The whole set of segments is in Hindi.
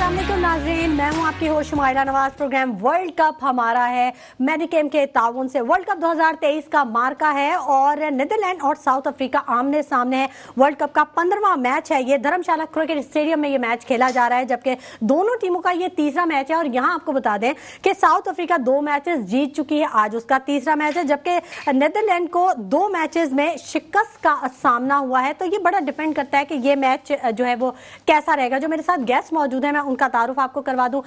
अस्सलामुअलैकुम नाज़रीन, मैं हूं आपकी host Shumaila Nawaz. Program world cup हमारा है मेडिकेम के ताउन से। वर्ल्ड कप 2023 का मार्का है और नीदरलैंड और साउथ अफ्रीका आमने सामने है। वर्ल्ड कप का 15वां मैच है। ये धर्मशाला क्रिकेट स्टेडियम में ये मैच खेला जा रहा है, जबकि दोनों टीमों का ये तीसरा मैच है। और यहाँ आपको बता दें कि साउथ अफ्रीका 2 मैचेस जीत चुकी है, आज उसका तीसरा मैच है, जबकि नीदरलैंड को 2 मैचेस में शिकस्त का सामना हुआ है। तो ये बड़ा डिपेंड करता है कि ये मैच जो है वो कैसा रहेगा। जो मेरे साथ गेस्ट मौजूद है, मैं उनका तारुफ आपको करवा दूं,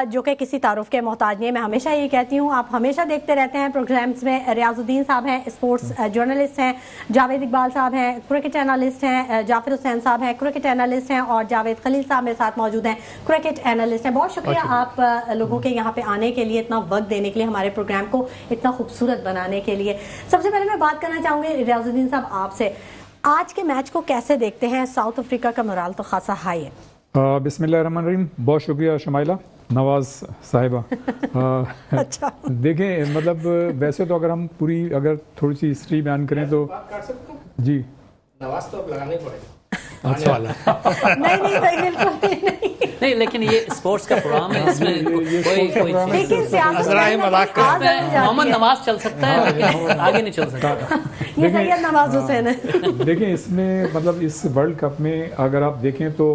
जो कि किसी तारुफ के मोहताज नहीं है। मैं हमेशा ये कहती हूँ, आप हमेशा देखते रहते हैं प्रोग्राम्स में। रियाजुद्दीन साहब हैं, स्पोर्ट्स जर्नलिस्ट हैं। जावेद इकबाल साहब हैं, क्रिकेट एनालिस्ट हैं। जाफिर हुसैन साहब हैं, क्रिकेट एनालिस्ट हैं। और जावेद खलील साहब मेरे साथ मौजूद हैं, क्रिकेट एनालिस्ट हैं। बहुत शुक्रिया आप लोगों के यहाँ पे आने के लिए, इतना वक्त देने के लिए, हमारे प्रोग्राम को इतना खूबसूरत बनाने के लिए। सबसे पहले मैं बात करना चाहूँगी रियाजुद्दीन साहब आपसे, आज के मैच को कैसे देखते हैं? साउथ अफ्रीका का मोराल तो खासा हाई है। बिस्मिल्लाहिर्रहमानिर्रहीम। बहुत शुक्रिया शुमाइला नवाज साहिबा। अच्छा, देखें, मतलब वैसे तो अगर थोड़ी सी हिस्ट्री बयान करें तो जी नवाज तो अब लगाना ही पड़ेगा। अच्छा वाला नहीं बिल्कुल नहीं, लेकिन ये स्पोर्ट्स का प्रोग्राम है, इसमें कोई मोहम्मद नवाज चल सकता है, लेकिन आगे नहीं चल सकता। ये सैयद नवाज हुसैन है। देखें, इसमें मतलब इस वर्ल्ड कप में अगर आप देखें तो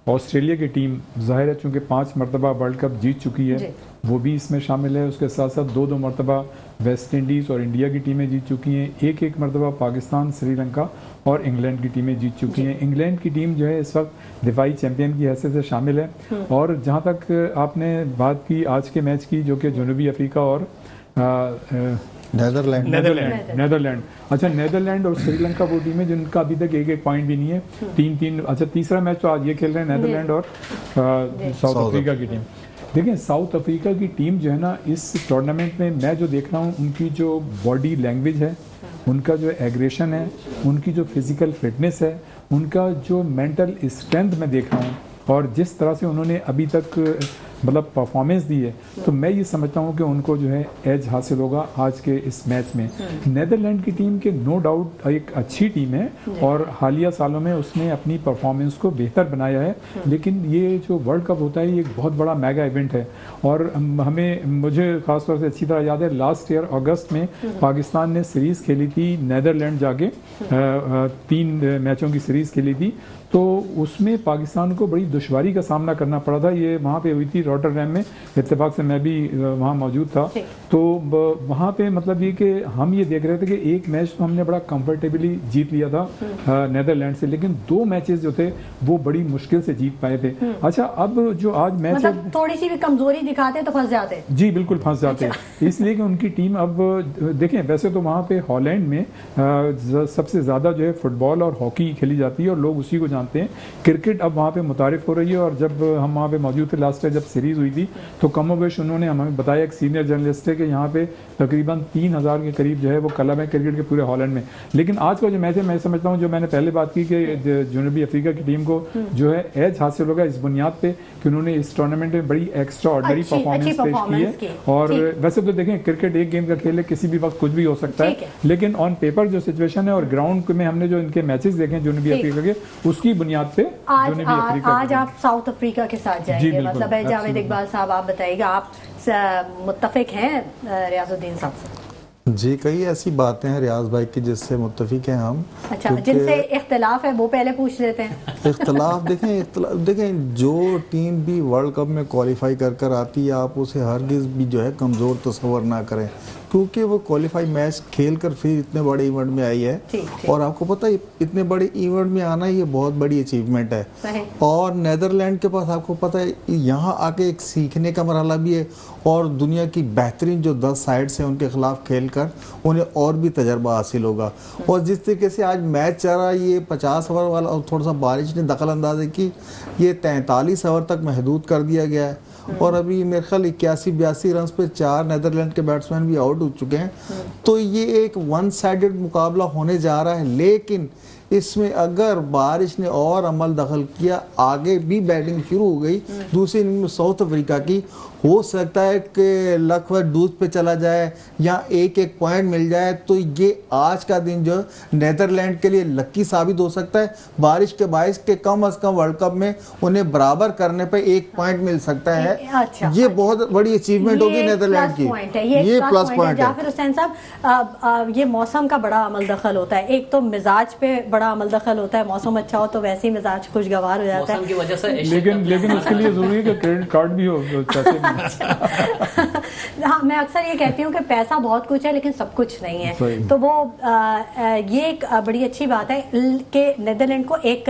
ऑस्ट्रेलिया की टीम ज़ाहिर है चूँकि 5 मरतबा वर्ल्ड कप जीत चुकी है, वो भी इसमें शामिल है। उसके साथ साथ 2 मरतबा वेस्ट इंडीज़ और इंडिया की टीमें जीत चुकी हैं। एक मरतबा पाकिस्तान, श्रीलंका और इंग्लैंड की टीमें जीत चुकी हैं। इंग्लैंड की टीम जो है इस वक्त दिफाई चैंपियन की हैसियत से शामिल है। और जहाँ तक आपने बात की आज के मैच की, जो कि जनूबी अफ्रीका और नेदरलैंड। अच्छा, नेदरलैंड और श्रीलंका वो टीम है जिनका अभी तक एक पॉइंट भी नहीं है। 3-3। अच्छा, तीसरा मैच तो आज ये खेल रहे हैं नेदरलैंड और साउथ अफ्रीका की टीम। देखिए, साउथ अफ्रीका की टीम जो है ना, इस टूर्नामेंट में मैं जो देख रहा हूँ, उनकी जो बॉडी लैंग्वेज है, उनका जो एग्रेशन है, उनकी जो फिजिकल फिटनेस है, उनका जो मेंटल स्ट्रेंथ मैं देख रहा हूँ, और जिस तरह से उन्होंने अभी तक मतलब परफॉर्मेंस दी है, तो मैं ये समझता हूँ कि उनको जो है एज हासिल होगा आज के इस मैच में। नेदरलैंड की टीम के नो डाउट एक अच्छी टीम है और हालिया सालों में उसने अपनी परफॉर्मेंस को बेहतर बनाया है। लेकिन ये जो वर्ल्ड कप होता है, ये एक बहुत बड़ा मेगा इवेंट है। और मुझे खासतौर से अच्छी तरह याद है, लास्ट ईयर अगस्त में पाकिस्तान ने सीरीज़ खेली थी नेदरलैंड जाके, 3 मैचों की सीरीज़ खेली थी। तो उसमें पाकिस्तान को बड़ी दुश्वारी का सामना करना पड़ा था। ये वहाँ पे हुई थी रॉटरडैम में, इत्तेफाक से मैं भी वहाँ मौजूद था। तो वहाँ पे मतलब ये कि हम ये देख रहे थे कि एक मैच तो हमने बड़ा कंफर्टेबली जीत लिया था नेदरलैंड से, लेकिन 2 मैचेस जो थे वो बड़ी मुश्किल से जीत पाए थे। अच्छा, अब जो आज मैच मतलब थोड़ी सी भी कमजोरी दिखाते तो फंस जाते। जी बिल्कुल फंस जाते। इसलिए कि उनकी टीम, अब देखें, वैसे तो वहाँ पे हॉलैंड में सबसे ज़्यादा जो है फुटबॉल और हॉकी खेली जाती है और लोग उसी को जानते हैं। क्रिकेट अब वहाँ पे मुतारिफ हो रही है। और जब हम वहाँ पे मौजूद थे लास्ट ईयर जब सीरीज़ हुई थी, तो कमोबेश उन्होंने हमें बताया, एक सीनियर जर्नलिस्ट है, कि यहाँ पे तकरीबन 3000 के करीब जो है वो क्लब है क्रिकेट के पूरे हॉलैंड में। लेकिन आज का जो मैच है, मैं समझता हूँ, जो मैंने पहले बात की कि जनूबी अफ्रीका की टीम को जो है एज हासिल होगा इस बुनियाद पे कि उन्होंने इस टूर्नामेंट में बड़ी एक्स्ट्रा ऑर्डिनरी परफॉर्मेंस पेश की है। और वैसे तो देखें, क्रिकेट एक गेम का खेल है, किसी भी वक्त कुछ भी हो सकता है। लेकिन ऑन पेपर जो सिचुएशन है और ग्राउंड में हमने जो इनके मैचेस देखे जनूबी अफ्रीका के, उसकी बुनियाद पे आज आप साउथ अफ्रीका के साथ जाएंगे, मतलब है जावेद इकबाल साहब, आप बताइएगा, आप मुत्तफिक हैं रियाजुद्दीन साहब से? जी, कई ऐसी बातें हैं रियाज भाई की जिससे मुत्तफिक हैं हम। अच्छा, जिनसे इख्तिलाफ है वो पहले पूछ लेते हैं। इख्तिलाफ देखें, जो टीम भी वर्ल्ड कप में क्वालिफाई कर आती है, आप उसे हरगिज़ भी जो है कमज़ोर तस्वर ना करें, क्योंकि वो क्वालिफाई मैच खेल कर फिर इतने बड़े इवेंट में आई है। और आपको पता है, इतने बड़े इवेंट में आना ये बहुत बड़ी अचीवमेंट है। और नेदरलैंड के पास आपको पता है यहाँ आके एक सीखने का मरहला भी है, और दुनिया की बेहतरीन जो 10 साइड्स हैं उनके खिलाफ खेल कर उन्हें और भी तजर्बा हासिल होगा। और जिस तरीके से आज मैच चल रहा है, ये 50 ओवर वाला, और थोड़ा सा बारिश ने दखल अंदाजी की, ये 43 ओवर तक महदूद कर दिया गया है। और अभी मेरे ख्याल 81-82 रन पे 4 नेदरलैंड के बैट्समैन भी आउट हो चुके हैं। तो ये एक 1 साइडेड मुकाबला होने जा रहा है। लेकिन इसमें अगर बारिश ने और अमल दखल किया, आगे भी बैटिंग शुरू हो गई दूसरी इनिंग में साउथ अफ्रीका की, हो सकता है कि लकवा दूध पे चला जाए या एक एक पॉइंट मिल जाए, तो ये आज का दिन जो नेदरलैंड के लिए लकी साबित हो सकता है। बारिश के बायस के कम अज कम वर्ल्ड कप में उन्हें बराबर करने पे एक पॉइंट मिल सकता है। ये बहुत बड़ी अचीवमेंट होगी नेदरलैंड की, ये प्लस पॉइंट है। जाफिर हुसैन साहब, ये मौसम का बड़ा अमल दखल होता है, एक तो मिजाज पे बड़ा अमल दखल होता है, मौसम अच्छा हो तो वैसे ही मिजाज खुशगवार हो जाता है की वजह से। लेकिन उसके लिए जरूरी है कि क्रेडिट कार्ड भी हो। हाँ, मैं अक्सर ये कहती हूँ कि पैसा बहुत कुछ है लेकिन सब कुछ नहीं है, तो वो ये एक बड़ी अच्छी बात है कि नेदरलैंड को एक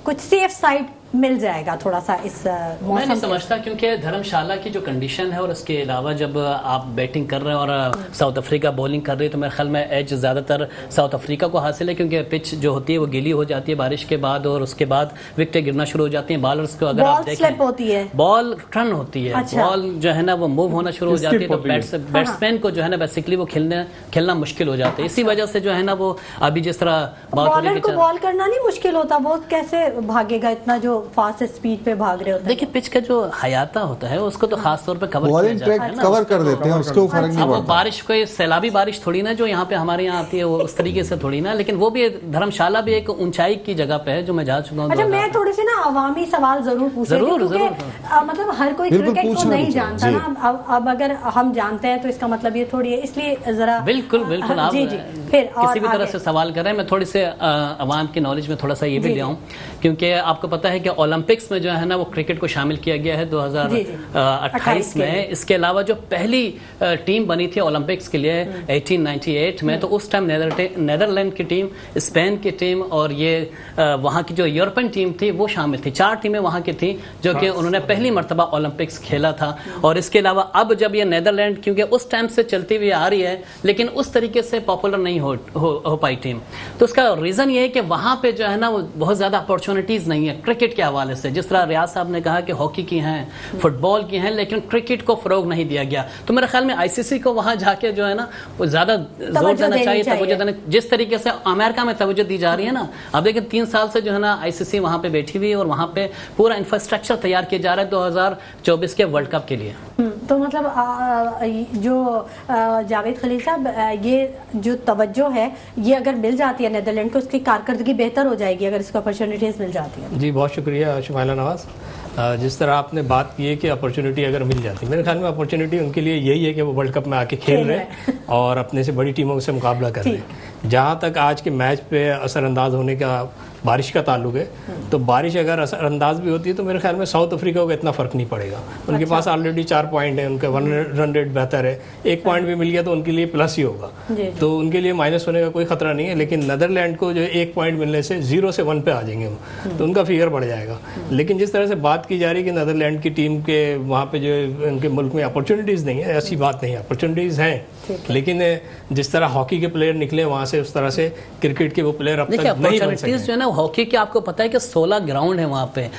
कुछ सेफ साइड मिल जाएगा थोड़ा सा इस मौसम। मैं नहीं समझता, क्योंकि धर्मशाला की जो कंडीशन है और उसके अलावा जब आप बैटिंग कर रहे हैं और साउथ अफ्रीका बॉलिंग कर रही है, तो मेरे ख्याल में एज ज़्यादातर साउथ अफ्रीका को हासिल है, क्योंकि पिच जो होती है वो गीली हो जाती है बारिश के बाद, और उसके बाद विकेटें गिरना शुरू हो जाती हैं। बॉलर्स को अगर आप देखें, होती है बॉल टर्न होती है, बॉल जो है ना वो मूव होना शुरू हो जाती है, तो बैट्समैन को जो है ना बेसिकली वो खेलना मुश्किल हो जाता है। इसी वजह से जो है ना वो अभी जिस तरह बॉलर को बॉल करना नहीं मुश्किल होता, वो कैसे भागेगा इतना जो फास्ट स्पीड पे भाग रहे होते हैं। देखिए पिच का जो हयाता होता है उसको तो खास तौर पे कवर किया जाता है ना, कवर कर देते हैं, उसको फर्क नहीं पड़ता। बारिश कोई सैलाबी बारिश थोड़ी ना जो यहाँ पे हमारे यहाँ आती है वो उस तरीके से थोड़ी ना, लेकिन वो भी धर्मशाला भी एक ऊंचाई की जगह पे है जो मैं जा चुका हूँ। अच्छा, मैं थोड़े से ना अवामी सवाल जरूर पूछूंगी, मतलब हर कोई क्रिकेट को नहीं जानता ना, अब अगर हम जानते हैं तो इसका मतलब ये थोड़ी है, इसलिए जरा बिल्कुल आप फिर किसी भी तरह से सवाल कर रहे हैं, मैं थोड़ी से अवाम की नॉलेज में थोड़ा सा ये भी ले आऊँ, क्योंकि आपको पता है कि ओलंपिक्स में जो है ना वो क्रिकेट को शामिल किया गया है 2028 में। इसके अलावा जो पहली टीम बनी थी ओलंपिक्स के लिए 1898 में, तो उस टाइम नेदरलैंड की टीम, स्पेन की टीम और ये वहाँ की जो यूरोपियन टीम थी वो शामिल थी। 4 टीमें वहाँ की थी जो कि उन्होंने पहली मरतबा ओलंपिक्स खेला था। और इसके अलावा अब जब ये नेदरलैंड, क्योंकि उस टाइम से चलती हुई आ रही है लेकिन उस तरीके से पॉपुलर नहीं हो पाई टीम, तो उसका रीज़न ये है कि वहाँ पे जो है ना वो बहुत ज़्यादा अपॉर्चुनिटीज़ नहीं है क्रिकेट के हवाले से। जिस तरह रियाज साहब ने कहा कि हॉकी की हैं, फुटबॉल की हैं, लेकिन क्रिकेट को फरोग नहीं दिया गया, तो मेरे ख्याल में आईसीसी को वहां जाके जो है ना वो ज्यादा जोर देना चाहिए, तवज्जो देना। जिस तरीके से अमेरिका में तवज्जो दी जा रही है ना, अब देखिए 3 साल से जो है ना आईसीसी वहां पे बैठी हुई है और वहां पे पूरा इंफ्रास्ट्रक्चर तैयार किया जा रहा है 2024 के वर्ल्ड कप के लिए। तो मतलब जो जावेद खलील साहब, ये जो तवज्जो है ये अगर मिल जाती है नेदरलैंड को, उसकी कारकर्दगी बेहतर हो जाएगी अगर इसको अपॉर्चुनिटीज मिल जाती है। जी बहुत शुक्रिया शुमाइला नवाज। जिस तरह आपने बात की है कि अपॉर्चुनिटी अगर मिल जाती, मेरे ख्याल में अपॉर्चुनिटी उनके लिए यही है कि वो वर्ल्ड कप में आके खेल रहे हैं और अपने से बड़ी टीमों से मुकाबला कर रहे हैं। जहाँ तक आज के मैच पे असरअंदाज होने का बारिश का ताल्लुक है, तो बारिश अगर असरअंदाज भी होती है तो मेरे ख्याल में साउथ अफ्रीका को इतना फ़र्क नहीं पड़ेगा। उनके पास ऑलरेडी 4 पॉइंट है, उनका रन रेट बेहतर है, 1 पॉइंट भी मिल गया तो उनके लिए प्लस ही होगा, तो उनके लिए माइनस होने का कोई खतरा नहीं है। लेकिन नेदरलैंड को जो 1 पॉइंट मिलने से 0 से 1 पे आ जाएंगे हम, तो उनका फिगर बढ़ जाएगा। लेकिन जिस तरह से बात की जा रही है कि नेदरलैंड की टीम के वहाँ पे जो उनके मुल्क में अपॉर्चुनिटीज़ नहीं है, ऐसी बात नहीं है, अपॉर्चुनिटीज़ हैं, लेकिन जिस तरह हॉकी के प्लेयर निकले वहाँ से उस तरह से क्रिकेट के वो प्लेयर अब तक नहीं बन सके। जो है ना हॉकी के आपको पता है कि 16 ग्राउंड है वहाँ पे,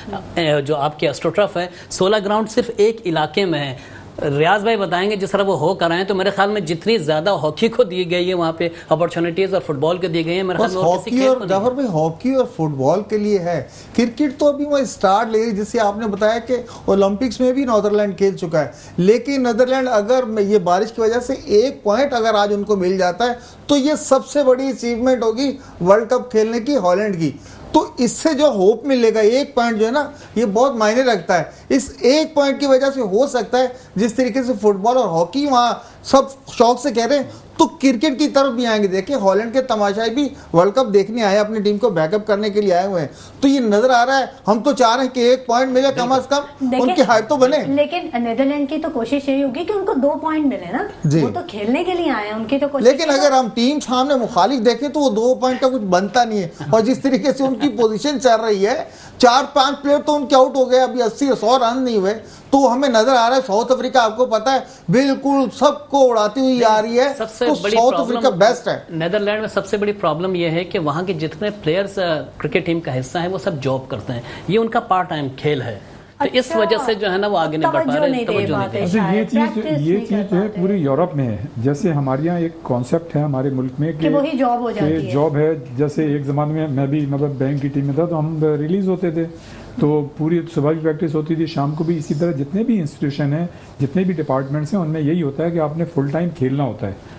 जो आपके एस्ट्रोटर्फ है 16 ग्राउंड सिर्फ एक इलाके में है। रियाज भाई बताएंगे जिस तरह वो हो कर रहे हैं, तो मेरे ख्याल में जितनी ज्यादा हॉकी को दी गई है वहाँ पे अपॉर्चुनिटीज और फुटबॉल को दी गई है, मेरे ख्याल में हॉकी और जाफर भाई हॉकी और फुटबॉल के लिए है। क्रिकेट तो अभी वो स्टार्ट ले, जिससे आपने बताया कि ओलंपिक्स में भी नीदरलैंड खेल चुका है, लेकिन नीदरलैंड अगर ये बारिश की वजह से 1 पॉइंट अगर आज उनको मिल जाता है तो ये सबसे बड़ी अचीवमेंट होगी वर्ल्ड कप खेलने की हॉलैंड की। तो इससे जो होप मिलेगा, 1 पॉइंट जो है ना ये बहुत मायने रखता है। इस 1 पॉइंट की वजह से हो सकता है जिस तरीके से फुटबॉल और हॉकी वहाँ सब शौक से कह रहे हैं, तो क्रिकेट की तरफ भी आएंगे। देखिए हॉलैंड के तमाशाई भी वर्ल्ड कप देखने आए, अपनी टीम को बैकअप करने के लिए आए हुए हैं, तो ये नजर आ रहा है। हम तो चाह रहे हैं कि 1 पॉइंट मिले कम से कम, उनकी हाइप तो बने। लेकिन नेदरलैंड की तो कोशिश यही होगी कि उनको 2 पॉइंट मिले ना, वो तो खेलने के लिए आए हैं, उनकी तो कोशिश। लेकिन अगर हम टीम सामने मुखालिफ देखें तो वो 2 पॉइंट का कुछ बनता नहीं है। और जिस तरीके से उनकी पोजीशन चल रही है, 4-5 प्लेयर तो उनके आउट हो गए, अभी 80-100 रन नहीं हुए, तो हमें नजर आ रहा है साउथ अफ्रीका, आपको पता है बिल्कुल सबको उड़ाती हुई आ रही है, तो साउथ अफ्रीका बेस्ट है। नेदरलैंड में सबसे बड़ी प्रॉब्लम यह है कि वहां के जितने प्लेयर्स क्रिकेट टीम का हिस्सा है वो सब जॉब करते हैं, ये उनका पार्ट टाइम खेल है। तो इस वजह से जो है ना वो आगे नहीं बढ़ पा रहे, तवज्जो नहीं दे अच्छा, ये चीज जो है पूरी यूरोप में है। जैसे हमारे यहाँ एक कॉन्सेप्ट है हमारे मुल्क में कि वही जॉब हो जाती है। जॉब है, जैसे एक ज़माने में मैं भी मतलब बैंक की टीम में था तो हम रिलीज होते थे, तो पूरी सुबह की प्रैक्टिस होती थी, शाम को भी इसी तरह। जितने भी इंस्टीट्यूशन हैं, जितने भी डिपार्टमेंट्स हैं, उनमें यही होता है कि आपने फुल टाइम खेलना होता है।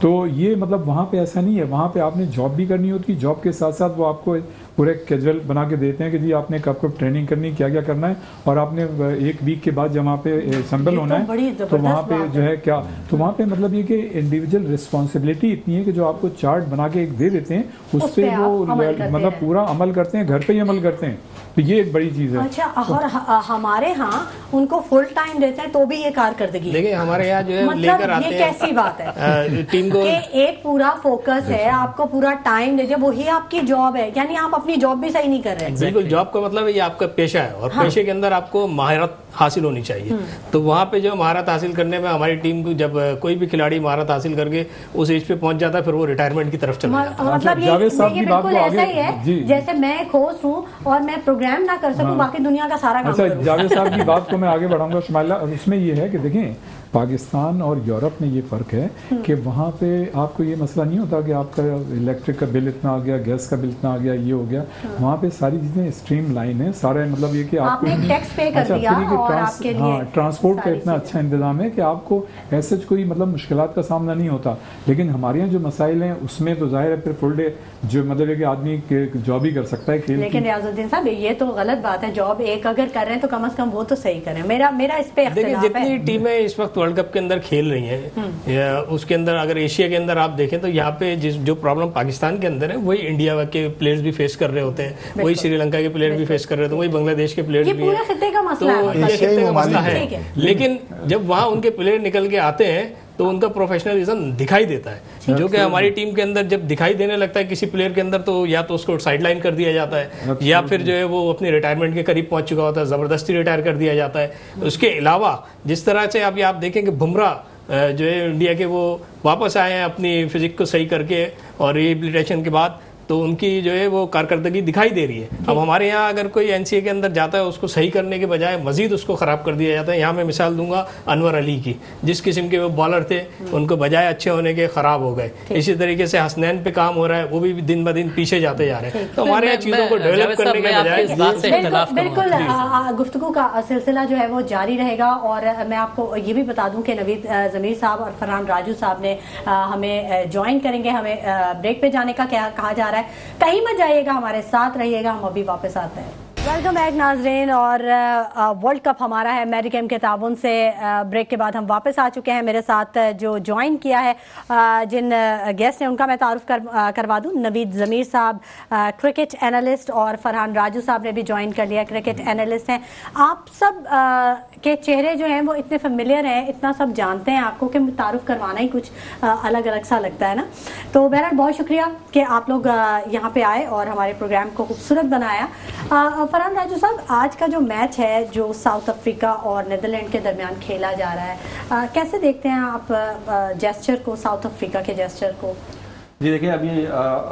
तो ये मतलब वहाँ पे ऐसा नहीं है, वहाँ पे आपने जॉब भी करनी होती है, जॉब के साथ साथ वो आपको पूरे कैजुअल बना के देते हैं कि जी आपने कब कब ट्रेनिंग करनी, क्या क्या करना है, और आपने एक वीक के बाद जब वहाँ पे असेंबल होना है तो वहाँ पे जो है क्या, तो वहाँ पे मतलब ये कि इंडिविजुअल रिस्पॉन्सिबिलिटी इतनी है कि जो आपको चार्ट बना के एक दे देते हैं उस पर वो मतलब पूरा अमल करते हैं, घर पे ही अमल करते हैं। तो ये एक बड़ी चीज है। अच्छा, और हमारे यहाँ उनको फुल टाइम देते हैं तो भी ये कारकर्दगी। देखिए हमारे यहाँ जो है मतलब लेकर आते हैं, ये कैसी बात है टीम को एक पूरा फोकस है, आपको पूरा टाइम दे, वही आपकी जॉब है, यानी आप अपनी जॉब भी सही नहीं कर रहे हैं। बिल्कुल, जॉब का मतलब ये आपका पेशा है और पेशे के अंदर आपको महारत हासिल होनी चाहिए। तो वहाँ पे जो महारत हासिल करने में हमारी टीम को, जब कोई भी खिलाड़ी महारत हासिल करके उस एज पे पहुंच जाता है, फिर वो रिटायरमेंट की तरफ चला जाता है। मतलब ये बिल्कुल ऐसा ही है जैसे मैं कोच हूँ और मैं प्रोग्राम ना कर सकूं, बाकी दुनिया का सारा काम करूं। अच्छा, जावेद साहब की बात को मैं आगे बढ़ाऊंगा शुमाइला। उसमें ये है कि देखें पाकिस्तान और यूरोप में ये फ़र्क है कि वहाँ पे आपको ये मसला नहीं होता कि आपका इलेक्ट्रिक का बिल इतना आ गया, गैस का बिल इतना आ गया, ये हो गया। वहाँ पे सारी चीज़ें स्ट्रीम लाइन है, सारे मतलब ये कि आपने टैक्स पे कर दिया और आपके लिए हाँ, ट्रांसपोर्ट का इतना अच्छा इंतजाम है कि आपको ऐसे कोई मतलब मुश्किलात का सामना नहीं होता। लेकिन हमारे यहाँ जो मसाइल हैं उसमें तो जाहिर है फिर फुल डे जो मतलब है कि आदमी जॉब ही कर सकता है खेल। लेकिन रियाजुद्दीन साहब ये तो गलत बात है, जॉब एक अगर कर रहे हैं तो कम से कम वो तो सही करें। मेरा इस पे देखिए जितनी टीमें इस वक्त वर्ल्ड कप के अंदर खेल रही हैं, उसके अंदर अगर एशिया के अंदर आप देखें तो यहाँ पे जो प्रॉब्लम पाकिस्तान के अंदर है वही इंडिया के प्लेयर्स भी फेस कर रहे होते हैं, वही श्रीलंका के प्लेयर भी फेस कर रहे होते हैं, वही बांग्लादेश के प्लेयर्स भी पूरे खित्ते का मसला है। लेकिन जब वहाँ उनके प्लेयर निकल के आते हैं तो उनका प्रोफेशनलिज्म दिखाई देता है, जो कि हमारी टीम के अंदर जब दिखाई देने लगता है किसी प्लेयर के अंदर, तो या तो उसको साइडलाइन कर दिया जाता है या फिर जो है वो अपने रिटायरमेंट के करीब पहुंच चुका होता है, जबरदस्ती रिटायर कर दिया जाता है। उसके अलावा जिस तरह से अभी आप देखें कि बुमराह जो है इंडिया के वो वापस आए हैं अपनी फिजिक को सही करके और रिहेबिलिटेशन के बाद, तो उनकी जो है वो कारकर्दगी दिखाई दे रही है। अब हमारे यहाँ अगर कोई एनसीए के अंदर जाता है उसको सही करने के बजाय मजीद उसको खराब कर दिया जाता है। यहाँ मैं मिसाल दूंगा अनवर अली की, जिस किस्म के वो बॉलर थे उनको बजाय अच्छे होने के खराब हो गए। इसी तरीके से हसनैन पे काम हो रहा है, वो भी दिन ब दिन पीछे जाते जा रहे हैं। तो हमारे यहाँ चीजों को डेवलप करने के बजाय बिल्कुल गुफ्तगू का सिलसिला जो है वो जारी रहेगा। और मैं आपको ये भी बता दूं कि नवीद जमीर साहब और फरहान राजू साहब ने हमें ज्वाइन करेंगे। हमें ब्रेक पे जाने का क्या कहा जा रहा है, कहीं मत जाइएगा, हमारे साथ रहिएगा, हम अभी वापस आते हैं। वेलकम बैक नाजरीन, और वर्ल्ड कप हमारा है मेडिकेम के ताउन से। ब्रेक के बाद हम वापस आ चुके हैं। मेरे साथ जो ज्वाइन किया है जिन गेस्ट ने उनका मैं तारुफ करवा दूं। नवीद ज़मीर साहब क्रिकेट एनालिस्ट और फरहान राजू साहब ने भी ज्वाइन कर लिया, क्रिकेट एनालिस्ट हैं। आप सब के चेहरे जो हैं वो इतने फेमिलियर हैं, इतना सब जानते हैं आपको कि तारुफ करवाना ही कुछ अलग अलग सा लगता है ना। तो बहरहाल बहुत शुक्रिया कि आप लोग यहाँ पे आए और हमारे प्रोग्राम को खूबसूरत बनाया। फरहान राजू साहब, आज का जो मैच है जो साउथ अफ्रीका और नीदरलैंड के दरमियान खेला जा रहा है, कैसे देखते हैं आप जेस्चर को, साउथ अफ्रीका के जेस्चर को? जी देखिए, अभी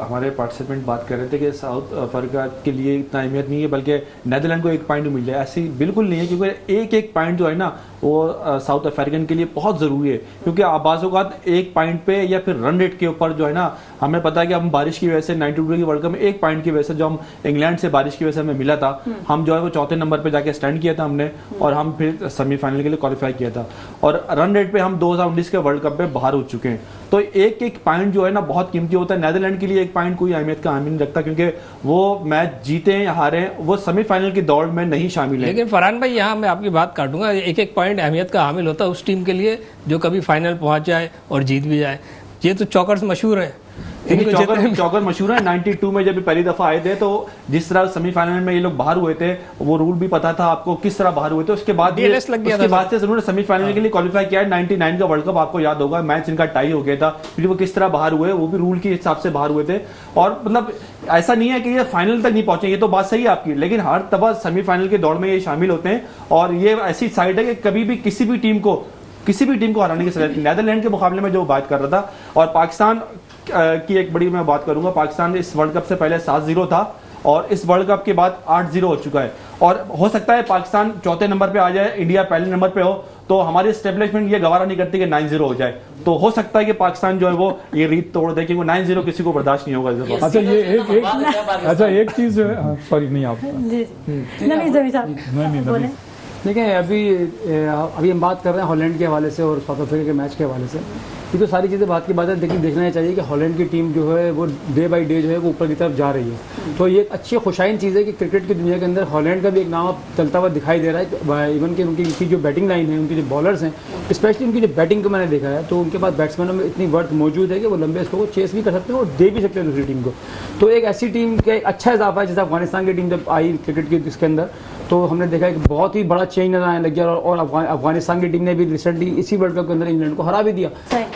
हमारे पार्टिसिपेंट बात कर रहे थे कि साउथ अफ्रीका के लिए इतना अहमियत नहीं है, बल्कि नीदरलैंड को एक पॉइंट मिल जाए, ऐसी बिल्कुल नहीं है। क्योंकि एक एक पॉइंट जो है ना वो साउथ अफ्रीकन के लिए बहुत ज़रूरी है। क्योंकि बाज़-औक़ात एक पॉइंट पे या फिर रन रेट के ऊपर जो है ना, हमें पता है कि हम बारिश की वजह से 92 की वर्ल्ड कप में एक पॉइंट की वजह से जो हम इंग्लैंड से बारिश की वजह से हमें मिला था, हम जो है वो चौथे नंबर पे जाके स्टैंड किया था हमने, और हम फिर सेमीफाइनल के लिए क्वालिफाई किया था। और रन रेट पे हम 2019 के वर्ल्ड कप में बाहर हो चुके हैं। तो एक एक पॉइंट जो है ना बहुत कीमती होता है। नीदरलैंड के लिए एक पॉइंट कोई अहमियत का हामिल नहीं रखता, क्योंकि वो मैच जीते हैं या हारे, वो सेमीफाइनल की दौड़ में नहीं शामिल है। लेकिन फरहान भाई, यहाँ मैं आपकी बात काटूंगा, एक एक पॉइंट अहमियत का हामिल होता है उस टीम के लिए जो कभी फाइनल पहुंच जाए और जीत भी जाए। ये तो चौकर्स मशहूर है, चौकर मशहूर है। 92 में जब पहली दफा आए थे तो जिस तरह सेमीफाइनल में ये लोग बाहर हुए थे, वो रूल भी पता था आपको किस तरह बाहर हुए थे। उसके बाद से जरूर सेमीफाइनल के लिए क्वालिफाई किया है। 99 का वर्ल्ड कप आपको याद होगा, मैच इनका टाई हो गया था, फिर वो किस तरह बाहर हुए, वो भी रूल के हिसाब से बाहर हुए थे। और मतलब ऐसा नहीं है कि ये फाइनल तक नहीं पहुंचे, ये तो बात सही है आपकी, लेकिन हर दफा सेमीफाइनल की दौड़ में ये शामिल होते हैं। और ये ऐसी साइड है कि कभी भी किसी भी टीम को हराने की सलाहियत, नीदरलैंड के मुकाबले में जो बात कर रहा था। और पाकिस्तान की एक बड़ी मैं बात करूंगा, पाकिस्तान इस वर्ल्ड कप से पहले 7-0 था और इस वर्ल्ड कप के बाद 8-0 हो चुका है। और हो सकता है पाकिस्तान चौथे नंबर पे आ जाए, इंडिया पहले नंबर पे हो, तो हमारी एस्टेब्लिशमेंट ये गवारा नहीं करती कि 9-0 हो जाए। तो हो सकता है कि पाकिस्तान जो है वो ये रीत तोड़ दे, क्योंकि 9-0 किसी को बर्दाश्त नहीं होगा इस बार। अच्छा ये एक चीज जो है, सॉरी नहीं आप नहीं देखिए अभी हम बात कर रहे हैं हॉलैंड के हवाले से और साउथ अफ्रीका के मैच के हवाले से। ये तो सारी चीज़ें बात की बात है, लेकिन देखना चाहिए कि हॉलैंड की टीम जो है वो डे बाई डे जो है वो ऊपर की तरफ जा रही है। तो ये एक अच्छी खुशाइन चीज़ है कि क्रिकेट की दुनिया के अंदर हॉलैंड का भी एक नाम अब चलता हुआ दिखाई दे रहा है। इवन कि उनकी जो बैटिंग लाइन है, उनके जो बॉलर्स हैं, स्पेशली उनकी जो बैटिंग को मैंने देखा है, तो उनके पास बैट्समैनों में इतनी वर्थ मौजूद है कि वो लंबे स्कोर को चेस भी कर सकते हैं और दे भी सकते हैं दूसरी टीम को। तो एक ऐसी टीम का अच्छा इजाफा है, जैसे अफगानिस्तान की टीम जब आई क्रिकेट की इसके अंदर, तो हमने देखा एक बहुत ही बड़ा चेंज नजर आने लग गया। और अफगानिस्तान की टीम ने भी रिसेंटली इसी वर्ल्ड कप के अंदर इंग्लैंड को हरा भी दिया।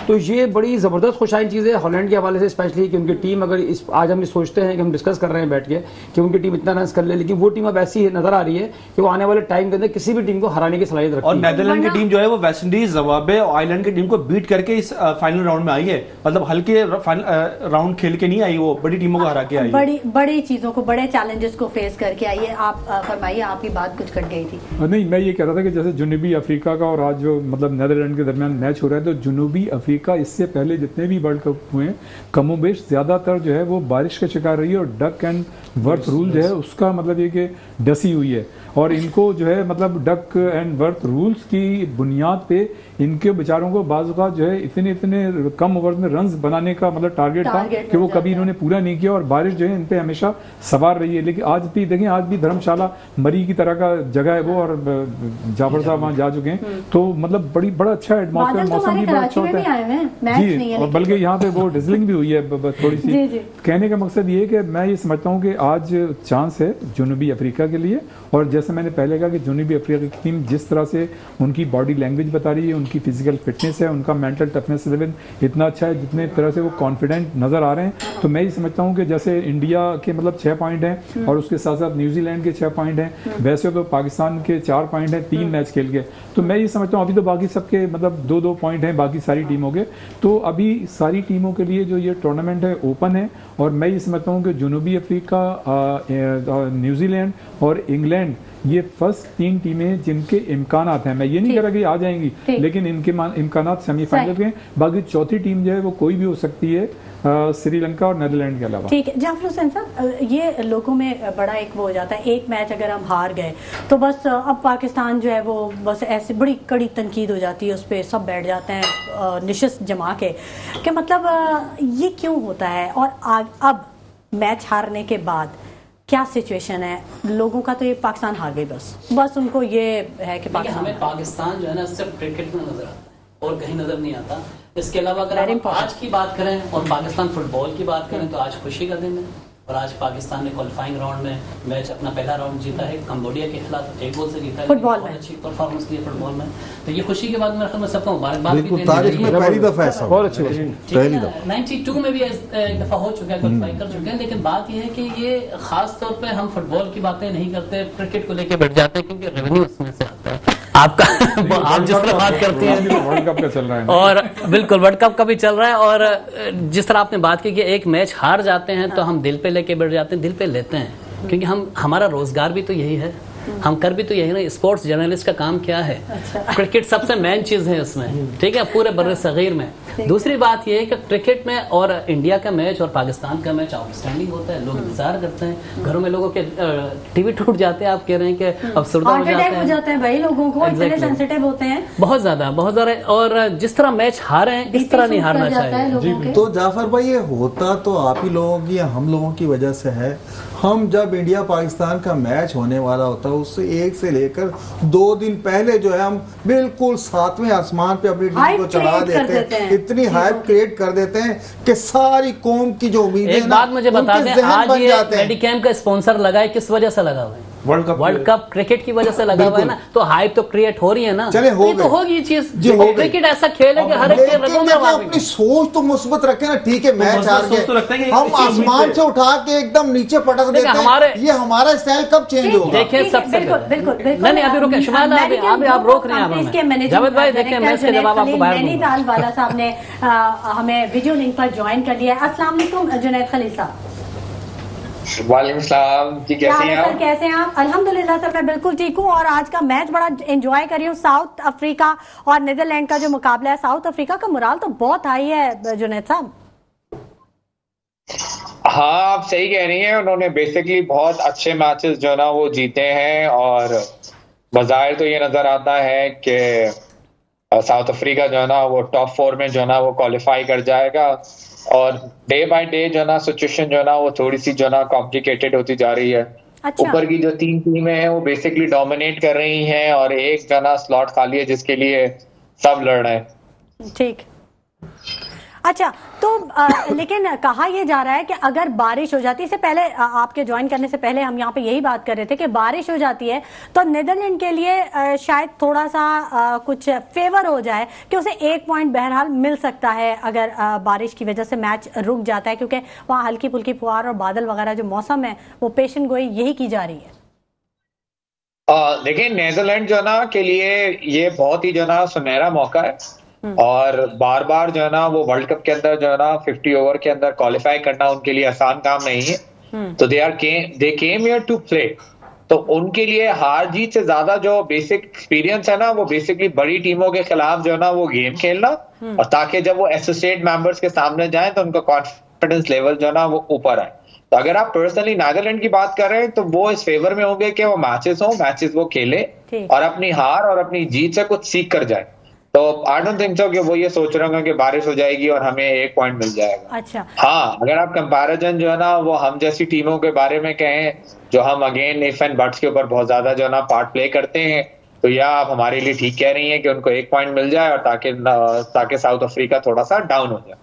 तो ये बड़ी ज़बरदस्त खुशाइन चीज़ है हॉलैंड के हवाले से, स्पेशली कि उनकी टीम अगर आज हम सोचते हैं कि हम डिस्कस कर रहे हैं बैठ के कि उनकी टीम इतना रन कर ले, लेकिन वो टीम अब ऐसी नजर आ रही है कि वो आने वाले टाइम के अंदर किसी भी टीम को हराने की सलाहियत रखती है। और नेदरलैंड की टीम जो है वो वेस्ट इंडीज, जिम्बाब्वे और आयरलैंड की टीम को बीट करके इस फाइनल राउंड में आई है। मतलब हल्के राउंड खेल के नहीं आई, वो बड़ी टीमों को हरा के आई है। बड़ी चीजों को, बड़े चैलेंजेस को फेस करके आई है। आप फरमाइए, आपकी बात कुछ कट गई थी। नहीं, मैं ये कह रहा था कि जैसे जनूबी अफ्रीका का और आज जो मतलब नेदरलैंड के दरमियान मैच हो रहा है, तो जनूबी अफ्रीका इससे पहले जितने भी वर्ल्ड कप हुए कमोबेश ज्यादातर जो है वो बारिश का शिकार रही है और डक एंड वर्थ रूल जो है उसका मतलब ये कि डसी हुई है। और इनको जो है मतलब डक एंड वर्थ रूल्स की बुनियाद पे इनके बेचारों को बाज़ जो है इतने कम ओवर में रन्स बनाने का मतलब टारगेट था कि वो कभी इन्होंने पूरा नहीं किया और बारिश जो है इन पे हमेशा सवार रही है। लेकिन आज भी देखें, आज भी धर्मशाला मरी की तरह का जगह है वो, और जाफर साहब वहाँ जा चुके हैं, तो मतलब बड़ा अच्छा एटमॉस्फेयर, मौसम भी बड़ा अच्छा होता है जी। और बल्कि यहाँ पे वो डिजलिंग भी हुई है थोड़ी सी। कहने का मकसद ये है कि मैं ये समझता हूँ कि आज चांस है जनूबी अफ्रीका के लिए। और जैसे मैंने पहले कहा कि जनूबी अफ्रीका की टीम जिस तरह से उनकी बॉडी लैंग्वेज बता रही है, उनकी फिजिकल फिटनेस है, उनका मेंटल टफनेस लेवल इतना अच्छा है, जितने तरह से वो कॉन्फिडेंट नजर आ रहे हैं, तो मैं ये समझता हूँ कि जैसे इंडिया के मतलब 6 पॉइंट हैं और उसके साथ साथ न्यूजीलैंड के 6 पॉइंट हैं, वैसे तो पाकिस्तान के 4 पॉइंट हैं 3 मैच खेल के। तो मैं ये समझता हूँ अभी तो बाकी सबके मतलब 2-2 पॉइंट हैं बाकी सारी टीमों के। तो अभी सारी टीमों के लिए जो ये टूर्नामेंट है ओपन है। और मैं ये समझता हूँ कि जनूबी अफ्रीका, न्यूजीलैंड और इंग्लैंड ये फर्स्ट 3 टीमें जिनके इम्कानात हैं, मैं ये नहीं कह रहा कि आ जाएंगी, लेकिन इनके इम्कानात सेमीफाइनल के। बाकी चौथी टीम जो है वो कोई भी हो सकती है, श्रीलंका और नेदरलैंड के अलावा। ठीक है जाफर हुसैन साहब, ये लोगों में बड़ा एक वो हो जाता है, एक मैच अगर हम हार गए तो बस अब पाकिस्तान जो है वो बस ऐसे बड़ी कड़ी तनकीद हो जाती है, उस पर सब बैठ जाते हैं निशिस्त जमा के कि मतलब ये क्यों होता है। और अब मैच हारने के बाद क्या सिचुएशन है लोगों का? तो ये पाकिस्तान हार गई, बस उनको ये है कि हमें पाकिस्तान जो है ना सिर्फ क्रिकेट में नजर आता है और कहीं नजर नहीं आता। इसके अलावा अगर आप आज की बात करें और पाकिस्तान फुटबॉल की बात करें तो आज खुशी का दिन है। और आज पाकिस्तान ने क्वालिफाइंग राउंड में मैच अपना पहला राउंड जीता है कंबोडिया के खिलाफ, 1 गोल से जीता है। फुटबॉल में अच्छी परफॉर्मेंस की फुटबॉल में, तो ये खुशी के बाद मेरे ख्याल में सबको मुबारकबाद भी तारीख में पहली दफा ऐसा, बहुत अच्छी पहली दफा 92 में भी एक दफा हो चुका है, क्वालिफाई कर चुके हैं। लेकिन बात यह है कि ये खास तौर पे हम फुटबॉल की बातें नहीं करते, क्रिकेट को लेकर बैठ जाते हैं क्योंकि रेवेन्यू उसमें से आता है। आपका आप जिस तरह बात करते हैं वर्ल्ड कप का चल रहा है और बिल्कुल वर्ल्ड कप का भी चल रहा है। और जिस तरह आपने बात की कि एक मैच हार जाते हैं तो हम दिल पे लेके बैठ जाते हैं, दिल पे लेते हैं क्योंकि हमारा रोजगार भी तो यही है, हम कर भी तो यही ना। स्पोर्ट्स जर्नलिस्ट का काम क्या है? क्रिकेट सबसे मेन चीज है उसमें, ठीक है, पूरे बर्रे सगीर में। दूसरी बात यह है कि क्रिकेट में और इंडिया का मैच और पाकिस्तान का मैच आउटस्टैंडिंग होता है, लोग इंतजार करते हैं, घरों में लोगों के टीवी टूट जाते हैं। आप कह रहे हैं कि अफसरदा हो जाते हैं भाई, लोगों को इतने सेंसिटिव होते हैं बहुत ज्यादा। और जिस तरह मैच हारे हैं इस तरह नहीं हारना चाहिए। तो जाफर भाई ये होता तो आप ही लोगों की, हम लोगों की वजह से है। हम जब इंडिया पाकिस्तान का मैच होने वाला होता है उससे 1 से लेकर 2 दिन पहले जो है हम बिल्कुल 7वें आसमान पे अपनी टीम को चढ़ा देते हैं, इतनी हाइप क्रिएट कर देते हैं कि सारी कौम की जो उम्मीदें एक बात मुझे बता दें, आज ये मेडिकेम का स्पॉन्सर लगा है, किस वजह से लगा हुआ है? वर्ल्ड कप क्रिकेट की वजह से लगा हुआ है ना, तो हाइप तो क्रिएट हो रही है ना। चले हो तो होगी चीज। क्रिकेट ऐसा खेल है कि हर एक के रगों में अपनी सोच तो मुस्बत रखें ना, ठीक है मैच हार गए, हम आसमान से उठा के एकदम नीचे पटक देते हैं, ये हमारा स्टाइल कब चेंज होगा? देखिए सबसे नहीं अभी रुके शुमाइल, आप रोक रहे हैं जावेद भाई। देखिए मैच के जवाब आपको नैनीताल वाला साहब ने हमें वीडियो लिंक पर ज्वाइन कर लिया है। अस्सलाम वालेकुम जुनैद खलील साहब। वालेकुम सलाम जी, कैसे हैं आप? कैसे हैं आप? अल्हम्दुलिल्लाह सर, मैं बिल्कुल ठीक हूँ। और आज का मैच बड़ा एंजॉय कर रही हूँ। साउथ अफ्रीका और नीदरलैंड का जो मुकाबला है, साउथ अफ्रीका का मोराल तो बहुत हाई है जुनैद साहब। हाँ, आप सही कह रही हैं। उन्होंने बेसिकली बहुत अच्छे मैचेस जो ना वो जीते हैं और बज़ाहिर तो ये नजर आता है कि साउथ अफ्रीका जो है ना वो टॉप 4 में जो है ना वो क्वालिफाई कर जाएगा। और डे बाय डे जो ना सिचुएशन जो ना वो थोड़ी सी जो ना कॉम्प्लिकेटेड होती जा रही है। अच्छा। ऊपर की जो 3 टीमें हैं वो बेसिकली डोमिनेट कर रही हैं और एक जो ना स्लॉट खाली है जिसके लिए सब लड़ रहे हैं। ठीक। अच्छा, तो लेकिन कहा यह जा रहा है कि अगर बारिश हो जाती है, इससे पहले आपके ज्वाइन करने से पहले हम यहाँ पे यही बात कर रहे थे कि बारिश हो जाती है तो नीदरलैंड के लिए शायद थोड़ा सा कुछ फेवर हो जाए कि उसे 1 पॉइंट बहरहाल मिल सकता है अगर बारिश की वजह से मैच रुक जाता है, क्योंकि वहाँ हल्की फुल्की फुहार और बादल वगैरह जो मौसम है वो पेशन गोई यही की जा रही है। देखिए, नीदरलैंड जो ना के लिए ये बहुत ही जो ना सुनहरा मौका है और बार बार जो है ना वो वर्ल्ड कप के अंदर जो है ना 50 ओवर के अंदर क्वालिफाई करना उनके लिए आसान काम नहीं है। तो दे केम हियर टू प्ले। तो उनके लिए हार जीत से ज्यादा जो बेसिक एक्सपीरियंस है ना वो बेसिकली बड़ी टीमों के खिलाफ जो है ना वो गेम खेलना, और ताकि जब वो एसोसिएट मेंबर्स के सामने जाएं तो उनका कॉन्फिडेंस लेवल जो है ना वो ऊपर आए। तो अगर आप पर्सनली नीदरलैंड की बात कर रहे हैं तो वो इस फेवर में होंगे कि वो मैचेस वो खेले और अपनी हार और अपनी जीत से कुछ सीख कर जाए। तो आई डोंट थिंक सो कि वो ये सोच रहे होंगे कि बारिश हो जाएगी और हमें 1 पॉइंट मिल जाएगा। अच्छा। हाँ, अगर आप कंपैरिजन जो है ना वो हम जैसी टीमों के बारे में कहें जो हम अगेन इफ एंड बट्स के ऊपर बहुत ज्यादा जो है ना पार्ट प्ले करते हैं, तो या आप हमारे लिए ठीक कह रही हैं कि उनको 1 पॉइंट मिल जाए और ताकि साउथ अफ्रीका थोड़ा सा डाउन हो जाए।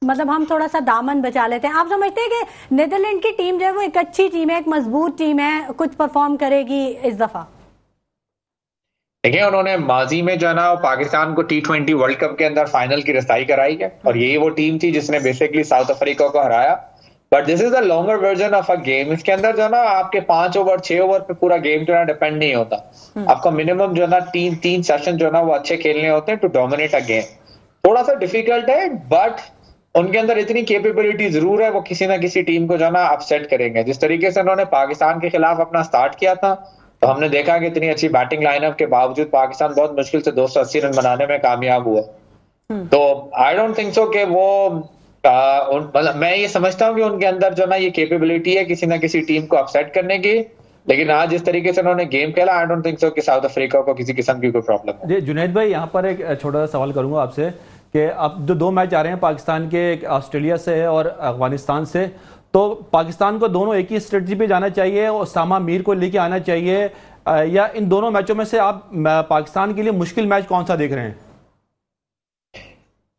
मतलब हम थोड़ा सा दामन बचा लेते हैं। आप समझते हैं कि नीदरलैंड की टीम जो है वो एक अच्छी टीम है, एक मजबूत टीम है, कुछ परफॉर्म करेगी इस दफा? देखिए, उन्होंने माजी में जो है ना पाकिस्तान को T20 वर्ल्ड कप के अंदर फाइनल की रसाई कराई है और यही वो टीम थी जिसने बेसिकली साउथ अफ्रीका को हराया। But this is the longer version of a game. इसके अंदर जो है ना आपके 5 ओवर 6 ओवर पे पूरा गेम जो है डिपेंड नहीं होता। आपका मिनिमम जो है ना 3 सेशन जो है ना वो अच्छे खेलने होते हैं टू डोमिनेट अ गेम। थोड़ा सा डिफिकल्ट है बट उनके अंदर इतनी कैपेबिलिटी जरूर है, वो किसी ना किसी टीम को जो है ना अपसेट करेंगे। जिस तरीके से उन्होंने पाकिस्तान के खिलाफ अपना स्टार्ट किया था तो हमने देखा कि इतनी अच्छी बैटिंग लाइनअप के बावजूद पाकिस्तान बहुत मुश्किल से 280 रन बनाने में कामयाब हुआ। तो आई डोंट थिंक सो कि वो मतलब मैं ये समझता हूँ कि उनके अंदर जो ना ये कैपेबिलिटी है किसी ना किसी टीम को अपसेट करने की, लेकिन आज जिस तरीके से उन्होंने गेम खेला आई डोंट थिंक सो कि साउथ अफ्रीका को किसी किस्म की कोई प्रॉब्लम है। जुनैद भाई, यहाँ पर एक छोटा सा सवाल करूंगा आपसे कि अब जो 2 मैच आ रहे हैं पाकिस्तान के, ऑस्ट्रेलिया से और अफगानिस्तान से, तो पाकिस्तान को दोनों एक ही स्ट्रेटजी पे जाना चाहिए और सामा मीर को लेके आना चाहिए, या इन दोनों मैचों में से आप पाकिस्तान के लिए मुश्किल मैच कौन सा देख रहे हैं?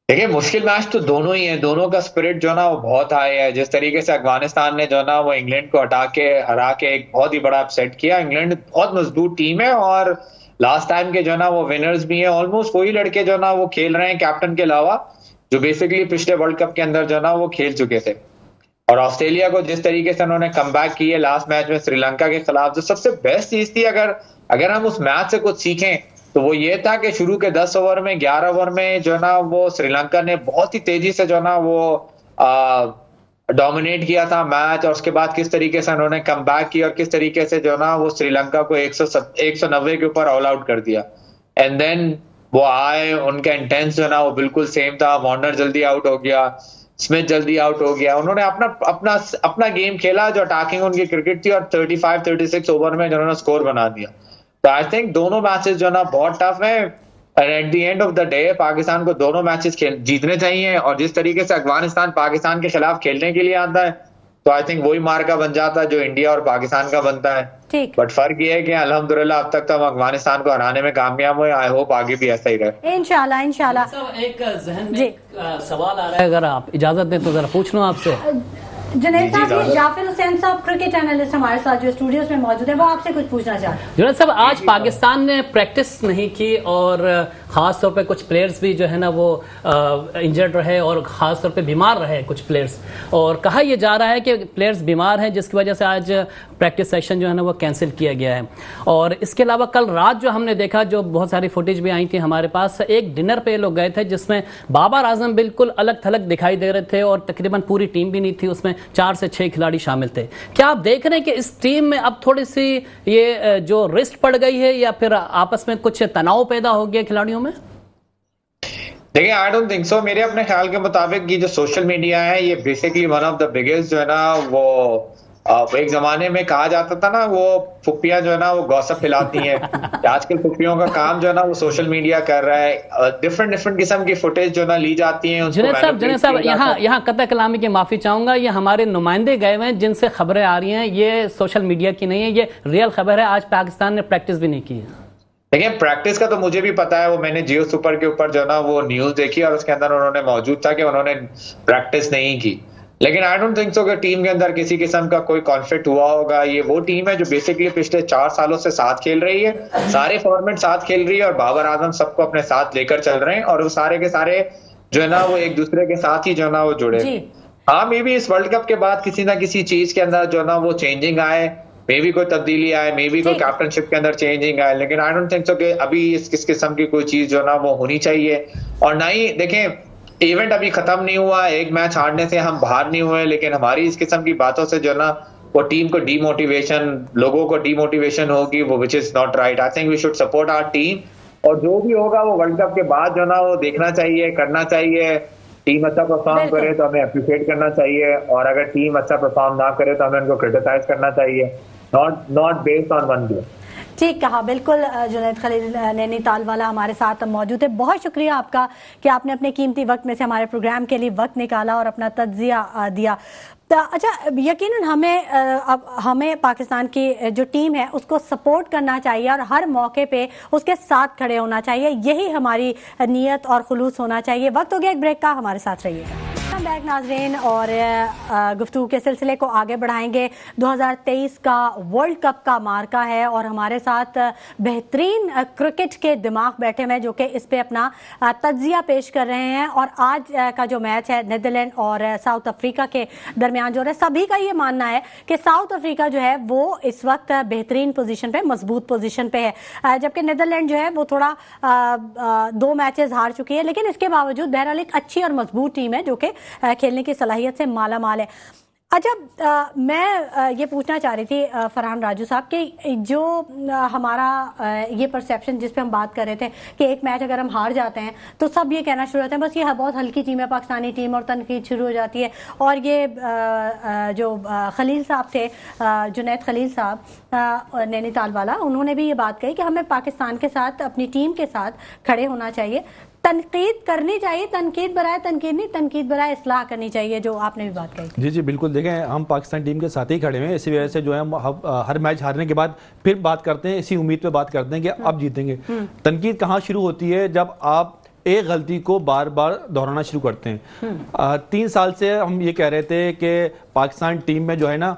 देखिए, मुश्किल मैच तो दोनों ही है। दोनों का स्पिरिट जो ना वो बहुत हाई है। जिस तरीके से अफगानिस्तान ने जो ना वो इंग्लैंड को हरा के एक बहुत ही बड़ा अपसेट किया। इंग्लैंड बहुत मजबूत टीम है और लास्ट टाइम के जो ना वो विनर्स भी हैं। ऑलमोस्ट वही लड़के जो ना वो खेल रहे हैं कैप्टन के अलावा, जो बेसिकली पिछले वर्ल्ड कप के अंदर जो ना वो खेल चुके थे। और ऑस्ट्रेलिया को जिस तरीके से उन्होंने कमबैक की है लास्ट मैच में श्रीलंका के खिलाफ, जो सबसे बेस्ट चीज थी अगर हम उस मैच से कुछ सीखें तो वो ये था कि शुरू के 10 ओवर में 11 ओवर में जो ना वो श्रीलंका ने बहुत ही तेजी से जो ना वो डोमिनेट किया था मैच, और उसके बाद किस तरीके से उन्होंने कमबैक किया और किस तरीके से जो ना वो श्रीलंका को 190 के ऊपर ऑल आउट कर दिया। एंड देन वो आए, उनका इंटेंस जो ना वो बिल्कुल सेम था। वार्नर जल्दी आउट हो गया, स्मिथ जल्दी आउट हो गया। उन्होंने अपना गेम खेला जो अटैकिंग उनकी क्रिकेट थी और 35-36 ओवर में उन्होंने स्कोर बना दिया। तो आई थिंक दोनों मैचेस जो ना बहुत टफ है और at the end of the day Pakistan को दोनों मैचेस जीतने चाहिए। और जिस तरीके से अफगानिस्तान पाकिस्तान के खिलाफ खेलने के लिए आता है तो आई थिंक वही मार्का बन जाता है जो इंडिया और पाकिस्तान का बनता है। बट फर्क ये है कि अल्हम्दुलिल्लाह अब तक तो हम अफगानिस्तान को हराने में कामयाब हुए। आई होप आगे भी ऐसा ही रहे इंशाल्लाह। एक जहन में सवाल आ रहा है, अगर आप इजाजत दें तो जरा पूछ लूं आपसे। जुनैद साहब, ये जाफिर हुसैन साहब क्रिकेट एनालिस्ट हमारे साथ जो स्टूडियोज में मौजूद है, वो आपसे कुछ पूछना चाहते हैं। जुनैद साहब, आज पाकिस्तान ने प्रैक्टिस नहीं की और खास तौर पे कुछ प्लेयर्स भी जो है ना वो इंजर्ड रहे और खास तौर पे बीमार रहे कुछ प्लेयर्स, और कहा यह जा रहा है कि प्लेयर्स बीमार हैं जिसकी वजह से आज प्रैक्टिस सेशन जो है ना वो कैंसिल किया गया है। और इसके अलावा कल रात जो हमने देखा, जो बहुत सारी फुटेज भी आई थी हमारे पास, एक डिनर पे लोग गए थे जिसमें बाबर आजम बिल्कुल अलग थलग दिखाई दे रहे थे और तकरीबन पूरी टीम भी नहीं थी, उसमें 4 से 6 खिलाड़ी शामिल थे। क्या आप देख रहे हैं कि इस टीम में अब थोड़ी सी ये जो रिस्ट पड़ गई है या फिर आपस में कुछ तनाव पैदा हो गया खिलाड़ियों में? देखिए, आई डोंट थिंक सो। मेरे अपने ख्याल के मुताबिक ये जो सोशल मीडिया है ये basically one of the biggest जो है ना वो एक जमाने में कहा जाता था ना, वो फुप्पियां जो है ना वो गॉसिप फैलाती हैं। आजकल फुप्पियों का काम जो है ना वो सोशल मीडिया कर रहा है। डिफरेंट किस्म की फुटेज जो है ना ली जाती हैं। जुनैद साहब यहाँ कतई कलामी की माफी चाहूंगा, ये हमारे नुमाइंदे गए हुए हैं जिनसे खबरें आ रही हैं, ये सोशल मीडिया की नहीं है, ये रियल खबर है। आज पाकिस्तान ने प्रैक्टिस भी नहीं की है। देखिए, प्रैक्टिस का तो मुझे भी पता है, वो मैंने जियो सुपर के ऊपर जो है ना वो न्यूज देखी और उसके अंदर उन्होंने मौजूद था कि उन्होंने प्रैक्टिस नहीं की। लेकिन आई डोंट थिंक सो कि टीम के अंदर किसी किस्म का कोई कॉन्फ्लिक्ट हुआ होगा। ये वो टीम है जो बेसिकली पिछले 4 सालों से साथ खेल रही है, सारे फॉर्मेट साथ खेल रही है और बाबर आजम सबको अपने साथ लेकर चल रहे हैं और वो सारे के सारे जो है ना वो एक दूसरे के साथ ही जो है ना वो जुड़े। हाँ, मे बी इस वर्ल्ड कप के बाद किसी ना किसी चीज के अंदर जो है ना वो चेंजिंग आए, मे बी कोई तब्दीली आए, मे बी कोई कैप्टनशिप के अंदर चेंजिंग आए, लेकिन आई डोंट थिंक सो कि अभी इस किस्म की कोई चीज जो है ना वो होनी चाहिए। और ना ही देखें, इवेंट अभी खत्म नहीं हुआ, एक मैच हारने से हम बाहर नहीं हुए, लेकिन हमारी इस किस्म की बातों से जो है ना वो टीम को डीमोटिवेशन, लोगों को डीमोटिवेशन होगी, वो which is not right. I think we should support our team और जो भी होगा वो वर्ल्ड कप के बाद जो है ना वो देखना चाहिए, करना चाहिए। टीम अच्छा परफॉर्म करे तो हमें अप्रिशिएट करना चाहिए और अगर टीम अच्छा परफॉर्म ना करे तो हमें उनको क्रिटिसाइज करना चाहिए, not based on one game. ठीक कहा, बिल्कुल। जुनैद खलील नैनीताल वाला हमारे साथ मौजूद है। बहुत शुक्रिया आपका कि आपने अपने कीमती वक्त में से हमारे प्रोग्राम के लिए वक्त निकाला और अपना तज्जिया दिया। अच्छा, यकीनन हमें पाकिस्तान की जो टीम है उसको सपोर्ट करना चाहिए और हर मौके पे उसके साथ खड़े होना चाहिए, यही हमारी नीयत और खुलूस होना चाहिए। वक्त हो गया एक ब्रेक का, हमारे साथ रहिएगा। बैक नाज़रीन, और गुफ्तगू के सिलसिले को आगे बढ़ाएंगे। 2023 का वर्ल्ड कप का मार्का है और हमारे साथ बेहतरीन क्रिकेट के दिमाग बैठे हुए हैं जो कि इस पे अपना तज्जिया पेश कर रहे हैं। और आज का जो मैच है नीदरलैंड और साउथ अफ्रीका के दरमियान जो है, सभी का ये मानना है कि साउथ अफ्रीका जो है वो इस वक्त बेहतरीन पोजीशन पे, मजबूत पोजीशन पे है, जबकि नीदरलैंड जो है वो थोड़ा 2 मैचेस हार चुकी है, लेकिन इसके बावजूद बहरहाल एक अच्छी और मजबूत टीम है जो कि खेलने की सलाहियत से माला माल है। अच्छा, मैं ये पूछना चाह रही थी फरहान राजू साहब कि जो हमारा ये परसेप्शन जिस पे हम बात कर रहे थे कि एक मैच अगर हम हार जाते हैं तो सब ये कहना शुरू होते हैं बस ये बहुत हल्की टीम है पाकिस्तानी टीम, और तनकीद शुरू हो जाती है। और ये जो खलील साहब थे, जुनैद खलील साहब नैनीताल वाला, उन्होंने भी ये बात कही कि हमें पाकिस्तान के साथ, अपनी टीम के साथ खड़े होना चाहिए, तनकीद करनी चाहिए, तनकीद बराए तनकीद नहीं, तनकीद बराए इस्लाह करनी चाहिए, जो आपने भी बात कही। जी जी बिल्कुल। देखें, हम पाकिस्तान टीम के साथ ही खड़े हैं, इसी वजह से जो है हम हर मैच हारने के बाद फिर बात करते हैं, इसी उम्मीद पे बात करते हैं कि अब जीतेंगे। तनकीद कहाँ शुरू होती है? जब आप एक गलती को बार बार दोहराना शुरू करते हैं। 3 साल से हम ये कह रहे थे कि पाकिस्तान टीम में जो है ना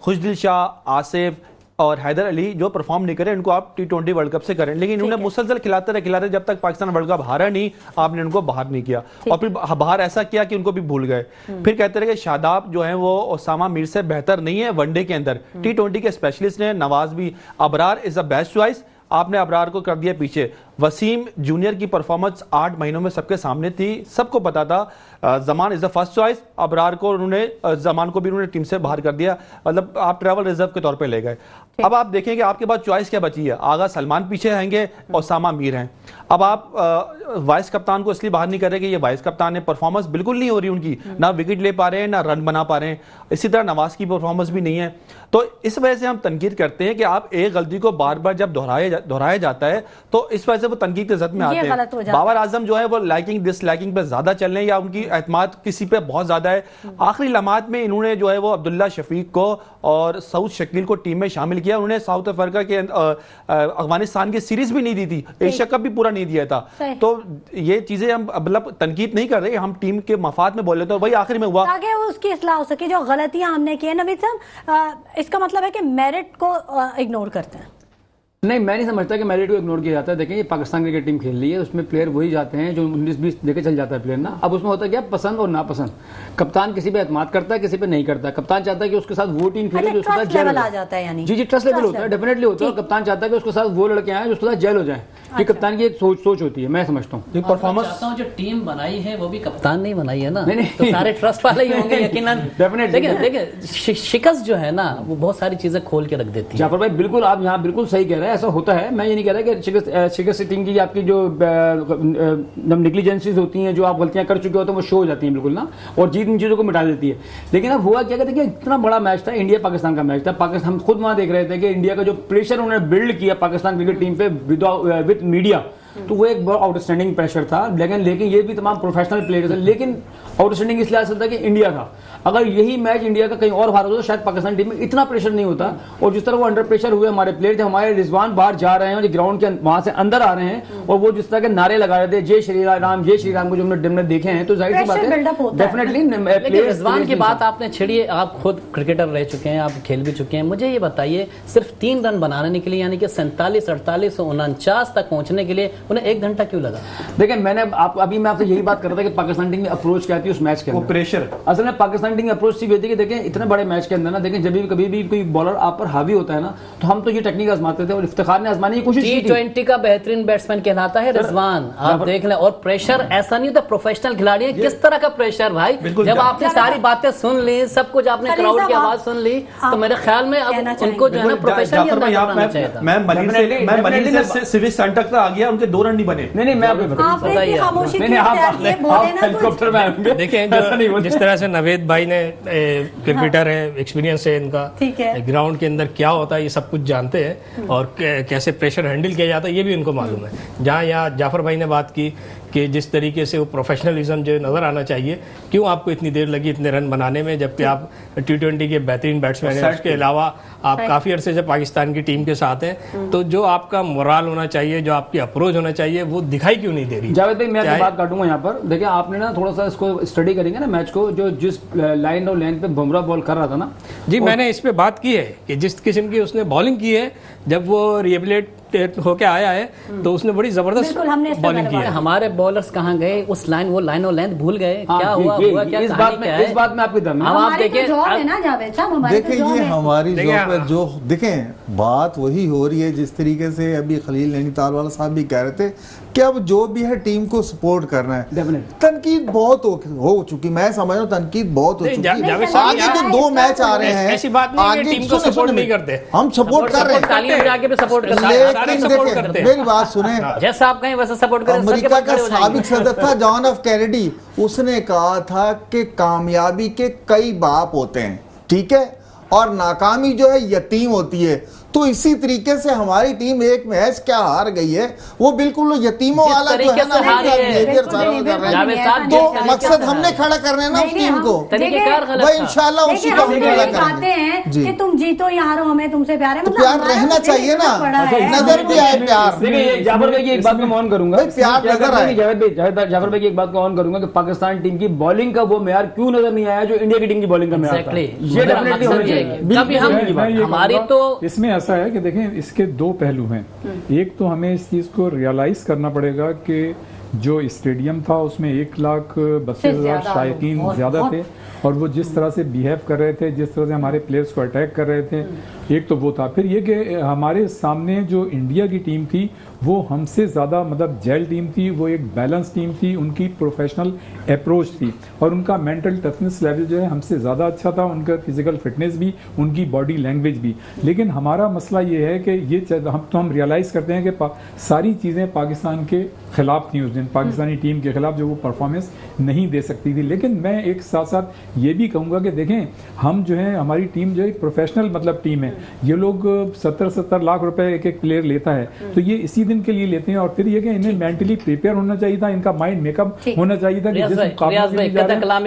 खुशदिल शाह, आसिफ और हैदर अली जो परफॉर्म नहीं करे उनको आप T20 वर्ल्ड कप से करें, लेकिन उन्हें मुसलसल खिलाते रहे जब तक पाकिस्तान वर्ल्ड कप हारा नहीं, आपने उनको बाहर नहीं किया और फिर बाहर ऐसा किया कि उनको भी भूल गए। फिर कहते रहे कि शादाब जो है वो ओसामा मीर से बेहतर नहीं है वनडे के अंदर, T20 के स्पेशलिस्ट हैं, नवाज भी, Abrar is the best choice, आपने अबरार को कर दिया पीछे। वसीम जूनियर की परफॉर्मेंस 8 महीनों में सबके सामने थी, सबको पता था। Zaman is the first choice, Abrar को उन्होंने, जमान को भी उन्होंने टीम से बाहर कर दिया, मतलब आप ट्रैवल रिजर्व के तौर पे ले गए। अब आप देखेंगे आपके पास चॉइस क्या बची है, आगा सलमान पीछे रहेंगे और सामा मीर हैं। अब आप वाइस कप्तान को इसलिए बाहर नहीं कर रहे कि ये वाइस कप्तान है, परफॉर्मेंस बिल्कुल नहीं हो रही उनकी, ना विकेट ले पा रहे हैं, ना रन बना पा रहे हैं। इसी तरह नवाज की परफॉर्मेंस भी नहीं है। तो इस वजह से हम तनकीद करते हैं कि आप एक गलती को बार बार जब दोहराया जाता है तो इस वजह से वो तनकीद के जद में आते हैं। बाबर आजम जो है वो लाइकिंग डिसलाइकिंग पे ज्यादा चल रहे हैं या उनकी एतमाद किसी पे बहुत ज्यादा है। आखिरी लम्हात में इन्होंने जो है वो अब्दुल्ला शफीक को और सऊद शकील को टीम में शामिल किया। उन्होंने साउथ अफ्रीका के अफगानिस्तान की सीरीज भी नहीं दी थी, एशिया कप भी पूरा नहीं दिया था। तो ये चीजें हम मतलब तनकीद नहीं कर रहे, हम टीम के मफाद में बोले तो वही आखिर में हुआ ताकि वो उसकी इस्लाह हो सके। जो गलतियां हमने की है नवीद साहब, इसका मतलब है कि मेरिट को इग्नोर करते हैं। नहीं, मैं नहीं समझता कि मेरिट को इग्नोर किया जाता है। देखिए, ये पाकिस्तान क्रिकेट टीम खेल रही है, उसमें प्लेयर वही जाते हैं जो 19-20 देके चल जाता है प्लेयर ना। अब उसमें होता क्या, पसंद और नापसंद। कप्तान किसी पे एतमाद करता है, किसी पे नहीं करता। कप्तान चाहता है कि उसके साथ वो टीम खेले जो उसके साथ जेल आ जाता है, यानी जी ट्रस्ट लेवल होता है, डेफिनेटली होता है। और कप्तान चाहता है कि उसके साथ वो लड़के आए जो उसके साथ जेल हो जाए। ये कप्तान की एक सोच होती है, मैं समझता हूँ। परफॉर्मेंस जो टीम बनाई है वो भी कप्तान नहीं बनाई है ना, तो सारे ट्रस्ट वाले ही होंगे यकीनन। देखिए, शिकस्त जो है ना वो बहुत सारी चीजें खोल के रख देती है। जाफर भाई बिल्कुल, आप यहाँ बिल्कुल सही कह रहे हैं, ऐसा होता है। मैं ये नहीं कह रहा कि शिकस्त टीम की आपकी जो नेग्लिजेंसीज होती हैं, जो आप गलतियां कर चुके होते हैं, वो शो हो जाती हैं बिल्कुल ना, और जीत इन चीजों को मिटा देती है। लेकिन अब हुआ क्या, देखिए इतना बड़ा मैच था, इंडिया पाकिस्तान का मैच था। पाकिस्तान, हम खुद वहां देख रहे थे कि इंडिया का जो प्रेशर उन्होंने बिल्ड किया पाकिस्तान क्रिकेट टीम पे विद मीडिया, तो वो एक बहुत आउटस्टैंडिंग प्रेशर था। लेकिन ये भी तमाम प्रोफेशनल प्लेयर्स हैं, लेकिन आउटस्टैंडिंग इसलिए आ सकता है कि इंडिया का, अगर यही मैच इंडिया का कहीं और हार होता तो शायद पाकिस्तान टीम में इतना प्रेशर नहीं होता। और जिस तरह वो अंडर प्रेशर हुए हमारे प्लेयर, जब हमारे रिजवान बाहर जा रहे हैं और ग्राउंड के वहां से अंदर आ रहे हैं और वो जिस तरह के नारे लगा रहे थे, जय श्री राम को जो हमने देखे हैं, तो जाहिर सी बात है डेफिनेटली। रिजवान की बात आपने छिड़ी, आप खुद क्रिकेटर रह चुके हैं, आप खेल भी चुके हैं। मुझे ये बताइए, सिर्फ 3 रन बनाने के लिए, यानी कि 47, 48 और 49 तक पहुंचने के लिए उन्हें 1 घंटा क्यों लगा? देखिए, अभी मैं आपसे यही बात कर रहा था कि पाकिस्तान टीम की अप्रोच क्या थी उस मैच के अंदर, प्रेशर। असल में पाकिस्तान टीम की अप्रोच थी कि देखें इतने बड़े मैच के अंदर ना, देखें जब भी कभी भी कोई बॉलर आप पर हावी होता है ना, तो हम तो ये टेक्निक आजमाते थे और इफ्तिखार ने आजमाने की कोशिश की। T20 का बेहतरीन बैट्समैन कहलाता है रिजवान, आप देख लें। और प्रेशर ऐसा नहीं होता, प्रोफेशनल खिलाड़ी है, किस तरह का प्रेशर भाई। जब आपने सारी बातें सुन ली, सब कुछ आपने क्राउड की आवाज सुन ली, तो मेरे ख्याल में अब उनको जो है ना प्रोफेशनल चाहिए था। मैं मलिन से सिविल सेंटर तक आ गया, उनके 2 रन नहीं बने। नहीं, मैं हेलीकॉप्टर में आएंगे। देखिए, जिस तरह से नवेद भाई ने क्रिकेटर है, एक्सपीरियंस है इनका, ग्राउंड के अंदर क्या होता है ये सब कुछ जानते हैं, और कैसे प्रेशर हैंडल किया जाता है ये भी उनको मालूम है। जहाँ यहाँ जाफर भाई ने बात की कि जिस तरीके से वो प्रोफेशनलिज्म जो नजर आना चाहिए, क्यों आपको इतनी देर लगी इतने रन बनाने में, जबकि आप T20 के बेहतरीन बैट्समैन हैं, उसके अलावा आप काफी अरसे से पाकिस्तान की टीम के साथ हैं, तो जो आपका मोराल होना चाहिए, जो आपकी अप्रोच होना चाहिए, वो दिखाई क्यों नहीं दे रही? जावेद भाई, मैं बात काटूंगा यहाँ पर। देखिए, आपने ना थोड़ा सा इसको स्टडी करेंगे ना मैच को, जो जिस लाइन और लेंथ पे बुमराह बॉल कर रहा था ना जी, मैंने इस पे बात की है कि जिस किस्म की उसने बॉलिंग की है, जब वो रिहेबिलिट होके आया है तो उसने बड़ी जबरदस्त बॉलिंग की है। हमारे बॉलर्स कहाँ गए उस लाइन, वो लाइन और लेंथ भूल गए? क्या हुआ क्या? इस बात में आपकी दम है। आप देखिए, ये हमारी जॉब है। जो देखें, बात वही हो रही है जिस तरीके से अभी खलील नैनीताल वाला साहब भी कह रहे थे कि अब जो भी है टीम को सपोर्ट करना है। तनकीद बहुत हो चुकी, मैं समझ रहा हूँ तनकीद बहुत हो चुकी। आगे जो 2 मैच आ रहे हैं, ऐसी बात नहीं है टीम को सपोर्ट नहीं करते, हम सपोर्ट कर रहे हैं। मेरी बात सुने, जैसा आप कहें वैसा सपोर्ट करें। अमेरिका का साबिक सदर था जॉन एफ कैनेडी, उसने कहा था कि कामयाबी के कई बाप होते हैं, ठीक है, और नाकामी जो है यतीम होती है। तो इसी तरीके से हमारी टीम एक मैच क्या हार गई है, वो बिल्कुल यतीमों वाला जो है ना बिहेवियर कर रहे हैं। तो मकसद हमने खड़ा कर रहे हैं ना उस टीम को, भाई इंशाल्लाह उसी को हम खड़ा करेंगे। कि तुम जीतो या हारो, हमें तुमसे प्यार है, तो प्यार रहना चाहिए ना, नजर भी आए प्यार। जाफर भाई की एक बात मैं ऑन करूंगा, प्यार नजर आए। जाफर भाई की एक बात को ऑन करूंगा कि पाकिस्तान टीम की बॉलिंग का वो मेयार क्यों नजर नहीं आया जो इंडिया की टीम की बॉलिंग का मेयार था। ये डेफिनेटली होनी चाहिए। हमारी तो इसमें ऐसा है कि देखें, इसके 2 पहलू हैं। एक तो हमें इस चीज को रियलाइज करना पड़ेगा कि जो स्टेडियम था उसमें 1,32,000 शायकीन ज्यादा थे, और वो जिस तरह से बिहेव कर रहे थे, जिस तरह से हमारे प्लेयर्स को अटैक कर रहे थे, एक तो वो था। फिर ये कि हमारे सामने जो इंडिया की टीम थी वो हमसे ज़्यादा मतलब जेल टीम थी, वो एक बैलेंस टीम थी, उनकी प्रोफेशनल अप्रोच थी, और उनका मेंटल टफनेस लेवल जो है हमसे ज़्यादा अच्छा था, उनका फिजिकल फिटनेस भी, उनकी बॉडी लैंग्वेज भी। लेकिन हमारा मसला ये है कि ये हम रियलाइज़ करते हैं कि सारी चीज़ें पाकिस्तान के खिलाफ थी उस दिन, पाकिस्तानी टीम के खिलाफ जो वो परफॉर्मेंस नहीं दे सकती थी। लेकिन मैं एक साथ साथ ये भी कहूँगा कि देखें, हम जो है हमारी टीम जो है प्रोफेशनल मतलब टीम है। ये लोग 70-70 लाख रुपए एक प्लेयर लेता है, तो ये इसी दिन के लिए लेते हैं। और फिर ये कि इन्हें मेंटली प्रिपेयर होना चाहिए था, इनका माइंड मेकअप होना चाहिए था कि जिस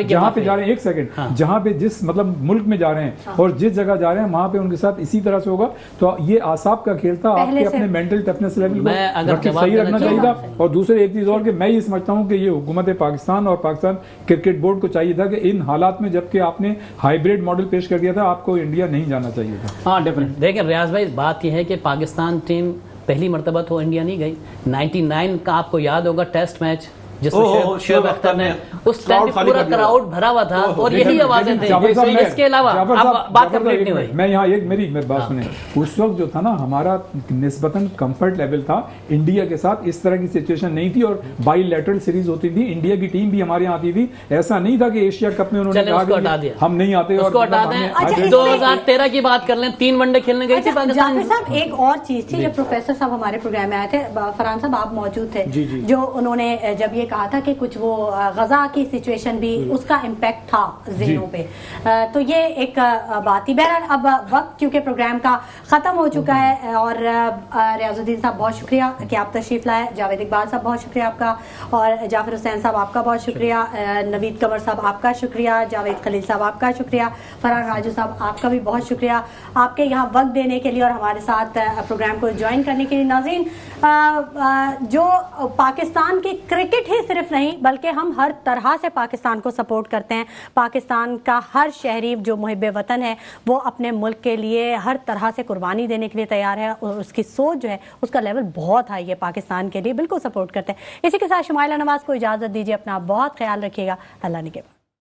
जहाँ पे जा रहे हैं, एक सेकंड, जहाँ पे जिस मतलब मुल्क में जा रहे हैं और जिस जगह जा रहे हैं वहां पे उनके साथ इसी तरह से होगा। तो ये आसाब का खेल था, आपके अपने मेंटल टफनेस लेवल को सही रखना चाहिए था। और दूसरे एक चीज और कि मैं ये समझता हूँ कि ये हुकूमत पाकिस्तान और पाकिस्तान क्रिकेट बोर्ड को चाहिए था कि इन हालात में जबकि आपने हाइब्रिड मॉडल पेश कर दिया था, आपको इंडिया नहीं जाना चाहिए था। हाँ डेफिनेटली। देखिए रियाज भाई, बात यह है कि पाकिस्तान टीम पहली मरतबा तो इंडिया नहीं गई। 99 का आपको याद होगा टेस्ट मैच जिसमें शुएब अख्तर ने उस टाइम पूरा क्राउड भरा हुआ था और यही आवाजें थी। इसके अलावा अब बात कंप्लीट नहीं हुई। मैं यहाँ एक मेरी बात सुने, उस वक्त जो था ना हमारा निस्बतन कंफर्ट लेवल था इंडिया के साथ, इस तरह की सिचुएशन नहीं थी और बाइलैटरल सीरीज होती थी, इंडिया की टीम भी हमारे यहाँ आती थी। ऐसा नहीं था कि एशिया कप में उन्होंने कहा हम नहीं आते। उसको हटा दें। 2013 की बात कर लें, 3 वनडे खेलने गई थी पाकिस्तान। साहब एक और चीज थी, जब प्रोफेसर साहब हमारे प्रोग्राम में आए थे, फरहान साहब आप मौजूद थे, जो उन्होंने जब ये कहा था कि कुछ वो गजा की सिचुएशन भी उसका इम्पैक्ट था ज़हनों पे, तो ये एक बात ही। बहरहाल अब वक्त क्योंकि प्रोग्राम का ख़त्म हो चुका है और रियाजुद्दीन साहब बहुत शुक्रिया कि आप तशरीफ़ लाए, जावेद इकबाल साहब बहुत शुक्रिया आपका, और जाफर हुसैन साहब आपका बहुत शुक्रिया, नवीद कमर साहब आपका शुक्रिया, जावेद खलील साहब आपका शुक्रिया, फरहान राजू साहब आपका भी बहुत शुक्रिया आपके यहाँ वक्त देने के लिए और हमारे साथ प्रोग्राम को ज्वाइन करने के लिए। नाज़रीन, जो पाकिस्तान की क्रिकेट ही सिर्फ नहीं बल्कि हम हर तरह से पाकिस्तान को सपोर्ट करते हैं। पाकिस्तान का हर शहरी जो मुहिब्बे वतन है वो अपने मुल्क के लिए हर तरह से कुर्बानी देने के लिए तैयार है और उसकी सोच जो है उसका लेवल बहुत हाई है, पाकिस्तान के लिए बिल्कुल सपोर्ट करते हैं। इसी के साथ शुमाइला नवाज को इजाज़त दीजिए, अपना बहुत ख्याल रखिएगा, अल्लाह निगहबान।